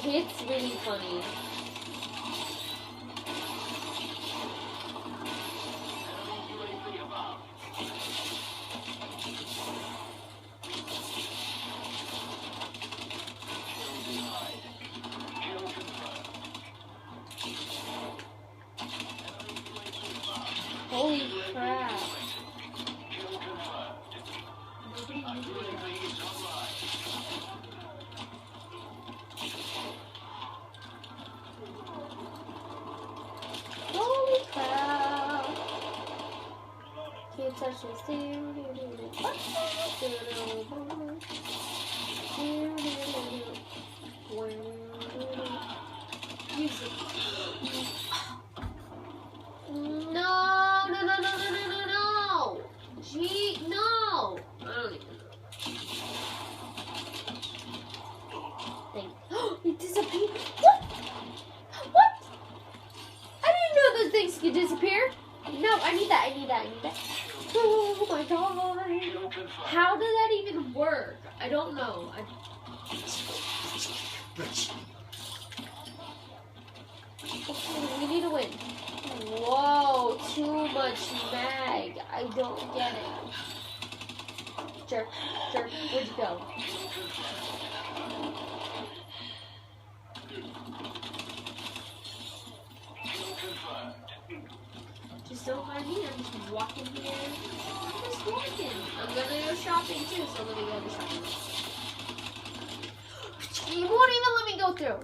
It's really funny. Holy crap. Holy crap. Can't touch this. Music. No. Gee, no. I don't even know. It disappeared. What? What? I didn't know those things could disappear. No, I need that. Oh my god. How did that even work? I don't know. Okay, we need to win. Whoa, too much mag. I don't get it. Jerk, where'd you go? Just don't mind me, I'm just walking here. I'm just walking. I'm gonna go shopping too, so I'm gonna go to shopping. You won't even let me go through.